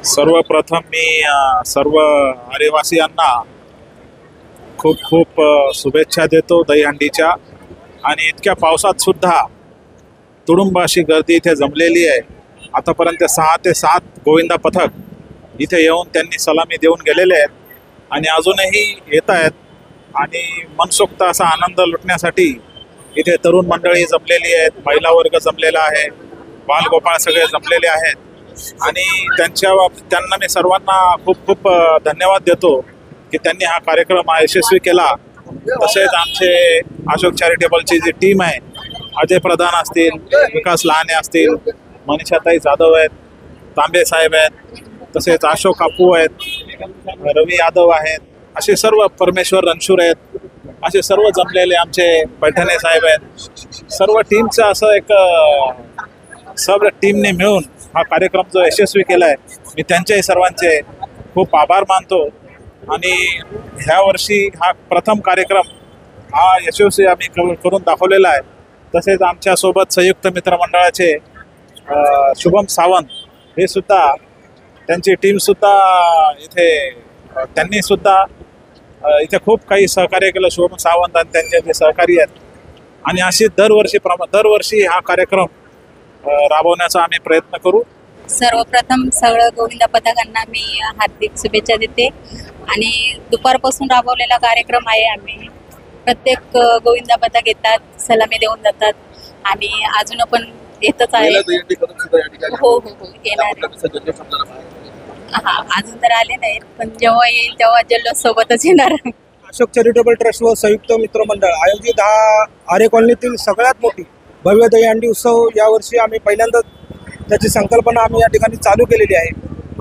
सर्वप्रथम मी सर्व आरेवासियांना खूप खूप शुभेच्छा देतो दहीहंडीच्या। आणि इतक्या पावसात सुद्धा तुडुंब अशी गर्दी इथे जमलेली आहे। आतापर्यंत 6 ते 7 गोविंदा पथक इथे येऊन त्यांनी सलामी देऊन गेलेले आहेत आणि अजूनही येत आहेत आणि मनसोक्त असा आनंद लुटण्यासाठी इथे तरुण मंडळी जमलेली आहेत, महिला वर्ग जमलेला आहे, बालगोपाळ सगळे जमलेले आहेत आणि त्यांना मी सर्वांना खूप खूप धन्यवाद देतो की त्यांनी हा कार्यक्रम यशस्वी केला। तसेच आमचे अशोक चॅरिटेबलची जी टीम आहे, अजय प्रधान असतील, विकास लहाने असतील, मनीषाताई जाधव आहेत, तांबे साहेब आहेत, तसेच अशोक कापू आहेत, रवी यादव आहेत, असे सर्व परमेश्वर रणशूर आहेत, असे सर्व जमलेले आमचे पैठणे साहेब आहेत। सर्व टीमचं असं एक सर्व टीमने मिळून हा कार्यक्रम जो यशस्वी केला आहे, मी त्यांच्याही सर्वांचे खूप आभार मानतो। आणि ह्या वर्षी हा प्रथम कार्यक्रम हा यशस्वी आम्ही करून दाखवलेला आहे। तसेच आमच्यासोबत संयुक्त मित्रमंडळाचे शुभम सावंत हे सुद्धा, त्यांची टीमसुद्धा त्यांनी सुद्धा इथे खूप काही सहकार्य केलं, शुभम सावंत आणि त्यांचे जे सहकारी आहेत। आणि अशी दरवर्षी हा कार्यक्रम राबवण्याचा आम्ही प्रयत्न करू। सर्वप्रथम सगळं गोविंदा पथकांना मी हार्दिक शुभेच्छा देते। आणि दुपारपासून राबवलेला कार्यक्रम आहे। आम्ही प्रत्येक गोविंदा पथक येतात, सलामी देऊन जातात आणि अजून पण येतच आहे। हो हो हो येणार हा, अजून तर आले नाहीत, पण जेव्हा येईल तेव्हा जल्लोष सोबतच येणार। अशोक चॅरिटेबल ट्रस्ट व संयुक्त मित्रमंडळ आयोजित हा आरे कॉलनीतील सगळ्यात मोठी भव्य दहीहंडी उत्सव यावर्षी आम्ही पहिल्यांदा त्याची संकल्पना आम्ही या ठिकाणी चालू केलेली आहे।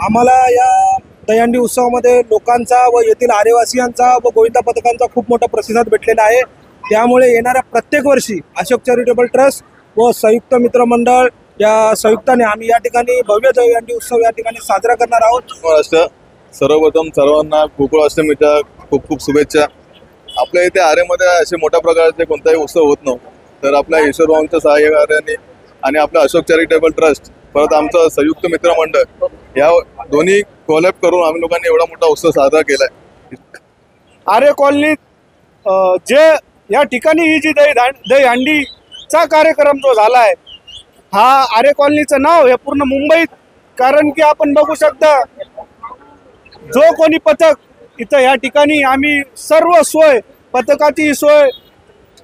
आम्हाला या दहीहंडी उत्सवामध्ये लोकांचा व येथील आरेवासियांचा व गोविंदा पथकांचा खूप मोठा प्रतिसाद भेटलेला आहे। त्यामुळे येणाऱ्या प्रत्येक वर्षी अशोक चॅरिटेबल ट्रस्ट व संयुक्त मित्रमंडळ या संयुक्ताने आम्ही या ठिकाणी भव्य दहीहंडी उत्सव या ठिकाणी साजरा करणार आहोत। सर्वप्रथम सर्वांना गोकुळाष्टमीच्या खूप खूप शुभेच्छा। आपल्या इथे आरेमध्ये असे मोठ्या प्रकारचे कोणताही उत्सव होत नव्हता, तर आपल्या ईश्वरभाऊंच्या सहाय्याने आणि आपलं अशोक चॅरिटेबल ट्रस्ट परत आमचं संयुक्त मित्रमंडळ या दोन्ही कोलॅब करून आम्ही लोकांनी एवढा मोठा उत्सव साजरा केलाय। आरे कॉलनीत जे या ठिकाणी ही जी दहीहंडीचा कार्यक्रम जो झाला आहे, हा आरे कॉलनीचं नाव हे पूर्ण मुंबईत, कारण की आपण बघू शकता जो कोणी पथक इथं या ठिकाणी आम्ही सर्व सोय, पथकाची सोय,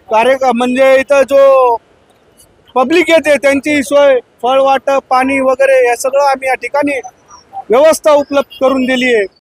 म्हणजे इथं जो पब्लिक येते त्यांची सोय, फळ वाटप, पाणी वगैरे हे सगळं आम्ही या ठिकाणी व्यवस्था उपलब्ध करून दिली आहे।